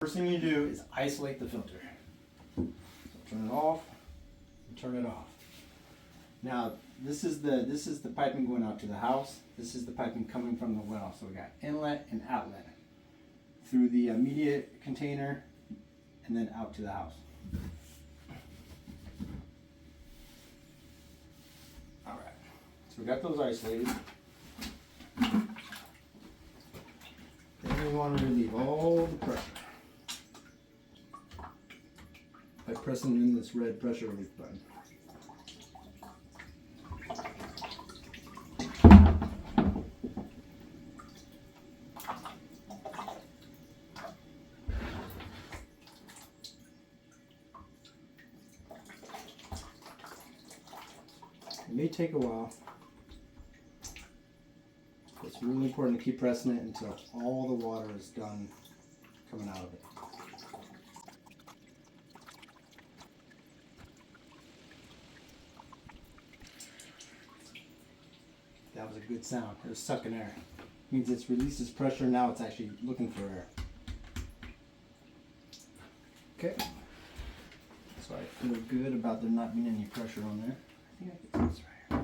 First thing you do is isolate the filter. So turn it off and turn it off. Now this is the piping going out to the house. This is the piping coming from the well. So we got inlet and outlet through the media container and then out to the house. All right, so we got those isolated. Then we want to relieve all the pressure by pressing in this red pressure relief button. It may take a while. It's really important to keep pressing it until all the water is done coming out of it. That was a good sound. It was sucking air. It means it's released its pressure. Now it's actually looking for air. Okay. So I feel good about there not being any pressure on there. I think I can do this right here.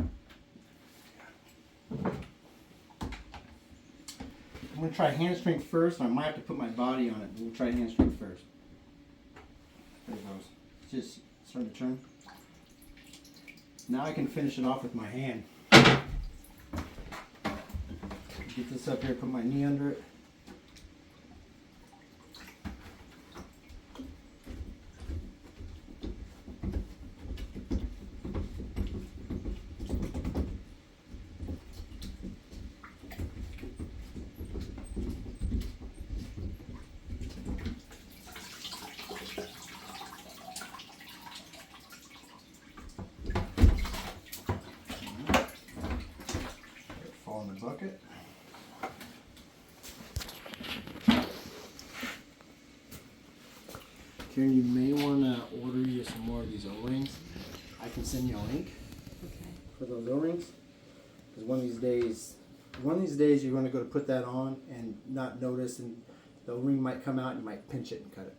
I'm going to try hand strength first. I might have to put my body on it, but we'll try hand strength first. There it goes. It's just starting to turn. Now I can finish it off with my hand. Get this up here, put my knee under it. Fall in the bucket. Karen, you may want to order you some more of these O-rings. I can send you a link for those O-rings. Because one of these days you're going to go to put that on and not notice, and the O-ring might come out and you might pinch it and cut it.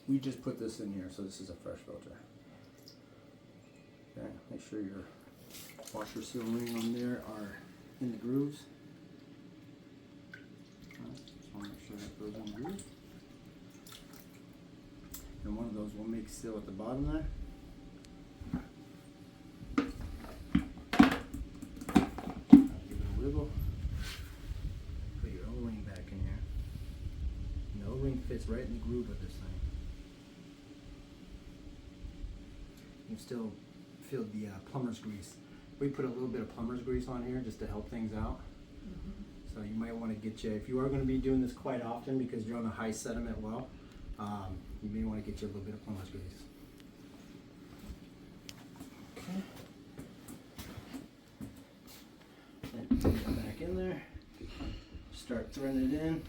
We just put this in here, so this is a fresh filter. Okay, make sure your washer seal ring on there are in the grooves. Just want to make sure that goes in the groove. And one of those will make seal at the bottom there. Give it a wiggle. Put your O-ring back in here. And the O-ring fits right in the groove of this thing. You can still feel the plumber's grease. We put a little bit of plumber's grease on here just to help things out. So you might want to get you, if you are going to be doing this quite often because you're on a high sediment well, you may want to get you a little bit of plumber's grease. Okay. And put it back in there. Start threading it in.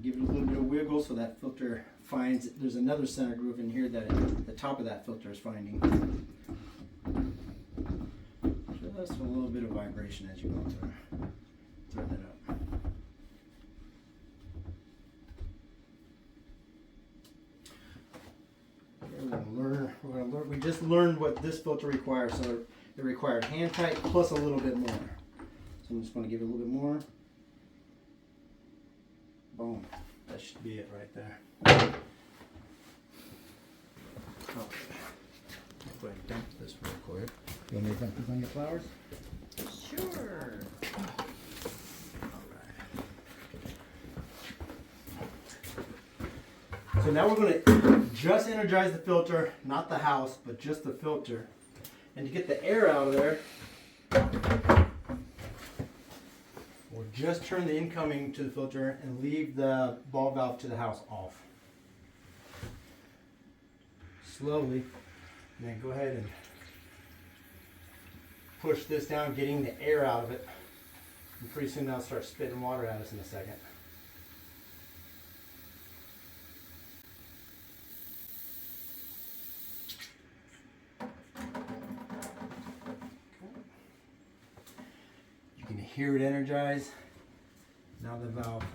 Give it a little bit of wiggle so that filter finds, there's another center groove in here that the top of that filter is finding. Just a little bit of vibration as you go through. Thread it up. Okay, we're gonna learn, we just learned what this filter requires, so it required hand tight plus a little bit more. So I'm just going to give it a little bit more. Boom. That should be it right there. Okay. Go ahead and dump this real quick. You want me to dump this on your flowers? Sure. Alright. So now we're going to just energize the filter, not the house, but just the filter. And to get the air out of there, we'll just turn the incoming to the filter and leave the ball valve to the house off. Slowly, and then go ahead and push this down, getting the air out of it. And pretty soon that'll start spitting water at us in a second. hear it energize. Now the valve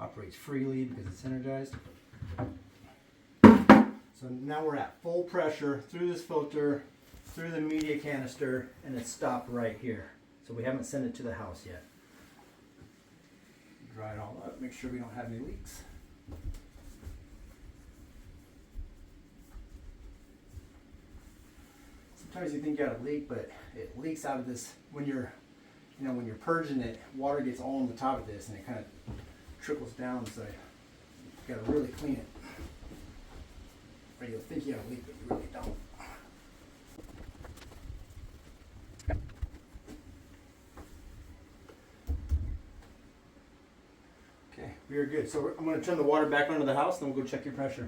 operates freely because it's energized. So now we're at full pressure through this filter, through the media canister, and it's stopped right here. So we haven't sent it to the house yet. Dry it all up, make sure we don't have any leaks. Sometimes you think you got a leak, but it leaks out of this when you're purging it. Water gets all on the top of this, and it kind of trickles down. So you got to really clean it, or you'll think you have a leak, but you really don't. Okay, we are good. So I'm going to turn the water back onto the house, then we'll go check your pressure.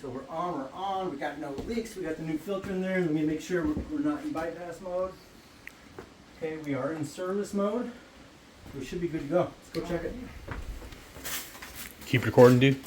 So we're on, we got no leaks, we got the new filter in there. Let me make sure we're not in bypass mode. Okay, we are in service mode. We should be good to go. Let's go check it. Keep recording, dude.